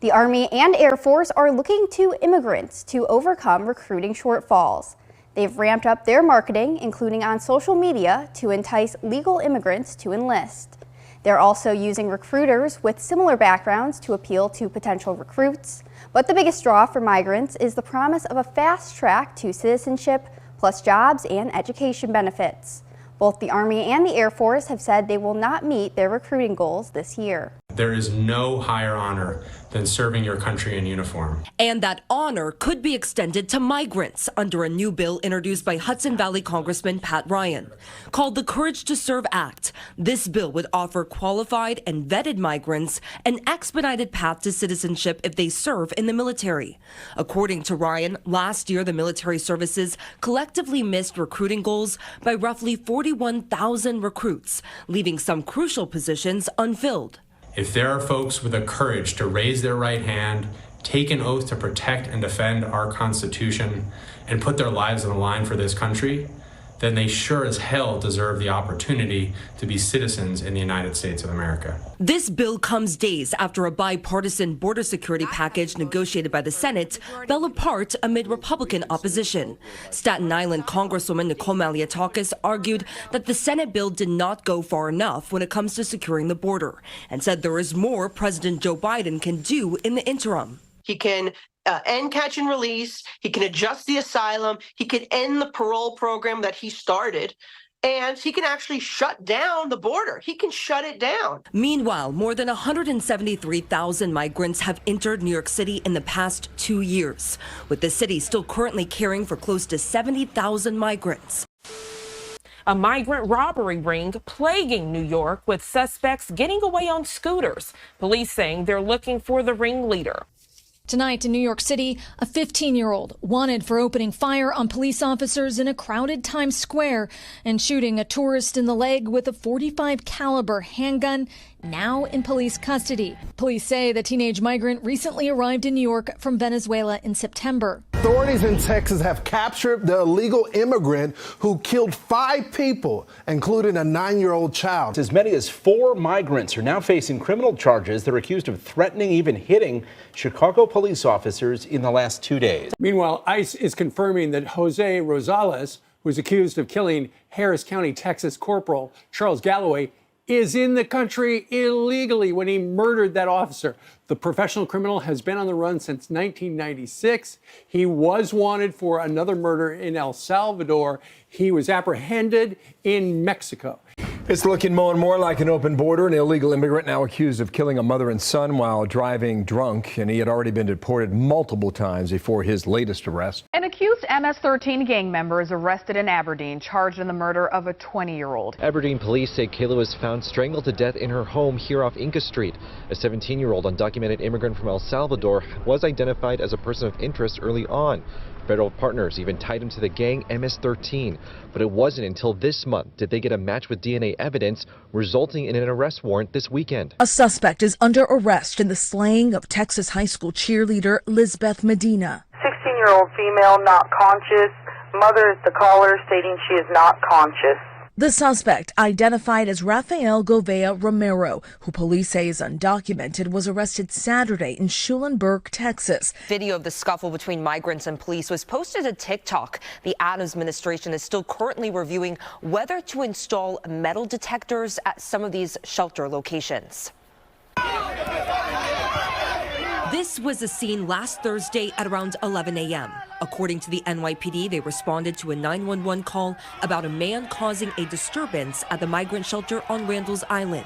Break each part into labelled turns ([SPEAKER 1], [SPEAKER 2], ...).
[SPEAKER 1] The Army and Air Force are looking to immigrants to overcome recruiting shortfalls. They've ramped up their marketing, including on social media, to entice legal immigrants to enlist. They're also using recruiters with similar backgrounds to appeal to potential recruits. But the biggest draw for migrants is the promise of a fast track to citizenship, plus jobs and education benefits. Both the Army and the Air Force have said they will not meet their recruiting goals this year.
[SPEAKER 2] There is no higher honor than serving your country in uniform.
[SPEAKER 3] And that honor could be extended to migrants under a new bill introduced by Hudson Valley Congressman Pat Ryan. Called the Courage to Serve Act, this bill would offer qualified and vetted migrants an expedited path to citizenship if they serve in the military. According to Ryan, last year the military services collectively missed recruiting goals by roughly 41,000 recruits, leaving some crucial positions unfilled.
[SPEAKER 2] If there are folks with the courage to raise their right hand, take an oath to protect and defend our Constitution, and put their lives on the line for this country, then they sure as hell deserve the opportunity to be citizens in the United States of America.
[SPEAKER 3] This bill comes days after a bipartisan border security package negotiated by the Senate fell apart amid Republican opposition. Staten Island Congresswoman Nicole Malliotakis argued that the Senate bill did not go far enough when it comes to securing the border, and said there is more President Joe Biden can do in the interim.
[SPEAKER 4] He can end catch and release. He can adjust the asylum. He can end the parole program that he started. And he can actually shut down the border. He can shut it down.
[SPEAKER 3] Meanwhile, more than 173,000 migrants have entered New York City in the past 2 years, with the city still currently caring for close to 70,000 migrants.
[SPEAKER 5] A migrant robbery ring plaguing New York, with suspects getting away on scooters. Police saying they're looking for the ringleader.
[SPEAKER 6] Tonight in New York City, a 15-year-old wanted for opening fire on police officers in a crowded Times Square and shooting a tourist in the leg with a .45 caliber handgun, now in police custody. Police say the teenage migrant recently arrived in New York from Venezuela in September.
[SPEAKER 7] Authorities in Texas have captured the illegal immigrant who killed 5 people, including a 9-year-old child.
[SPEAKER 8] As many as 4 migrants are now facing criminal charges. They're accused of threatening, even hitting Chicago police officers in the last 2 days.
[SPEAKER 9] Meanwhile, ICE is confirming that Jose Rosales, who is accused of killing Harris County, Texas Corporal Charles Galloway, is in the country illegally when he murdered that officer. The professional criminal has been on the run since 1996. He was wanted for another murder in El Salvador. He was apprehended in Mexico.
[SPEAKER 10] It's looking more and more like an open border. An illegal immigrant now accused of killing a mother and son while driving drunk, and he had already been deported multiple times before his latest arrest.
[SPEAKER 11] An accused MS-13 gang member is arrested in Aberdeen, charged in the murder of a 20-year-old.
[SPEAKER 12] Aberdeen police say Kayla was found strangled to death in her home here off Inca Street. A 17-year-old undocumented immigrant from El Salvador was identified as a person of interest early on. Federal partners even tied him to the gang MS-13, but it wasn't until this month did they get a match with DNA evidence, resulting in an arrest warrant this weekend.
[SPEAKER 13] A suspect is under arrest in the slaying of Texas high school cheerleader Lisbeth Medina.
[SPEAKER 14] 16-year-old female not conscious. Mother is the caller stating she is not conscious.
[SPEAKER 13] The suspect, identified as Rafael Govea Romero, who police say is undocumented, was arrested Saturday in Schulenburg, Texas.
[SPEAKER 3] Video of the scuffle between migrants and police was posted to TikTok. The Adams administration is still currently reviewing whether to install metal detectors at some of these shelter locations. This was a scene last Thursday at around 11 a.m. According to the NYPD, they responded to a 911 call about a man causing a disturbance at the migrant shelter on Randall's Island.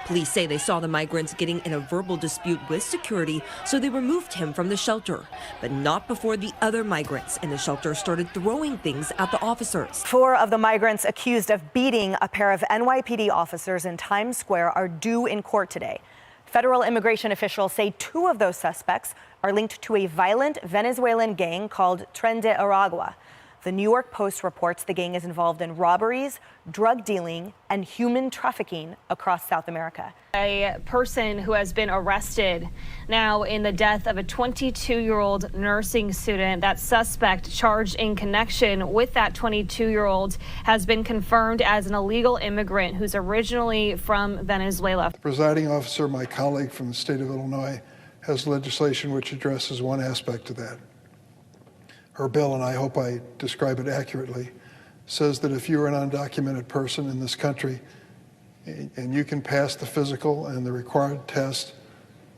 [SPEAKER 3] Police say they saw the migrants getting in a verbal dispute with security, so they removed him from the shelter, but not before the other migrants in the shelter started throwing things at the officers.
[SPEAKER 15] 4 of the migrants accused of beating a pair of NYPD officers in Times Square are due in court today. Federal immigration officials say 2 of those suspects are linked to a violent Venezuelan gang called Tren de Aragua. The New York Post reports the gang is involved in robberies, drug dealing, and human trafficking across South America.
[SPEAKER 16] A person who has been arrested now in the death of a 22-year-old nursing student. That suspect charged in connection with that 22-year-old has been confirmed as an illegal immigrant who's originally from Venezuela.
[SPEAKER 17] The presiding officer, my colleague from the state of Illinois, has legislation which addresses one aspect of that. Her bill, and I hope I describe it accurately, says that if you're an undocumented person in this country and you can pass the physical and the required test,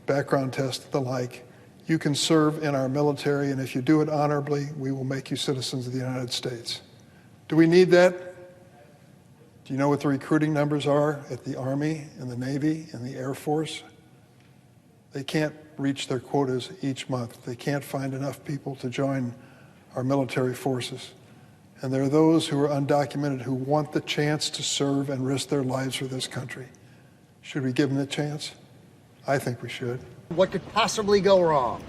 [SPEAKER 17] background test, the like, you can serve in our military, and if you do it honorably, we will make you citizens of the United States. Do we need that? Do you know what the recruiting numbers are at the Army and the Navy and the Air Force? They can't reach their quotas each month. They can't find enough people to join our military forces. And there are those who are undocumented who want the chance to serve and risk their lives for this country. Should we give them the chance? I think we should.
[SPEAKER 18] What could possibly go wrong?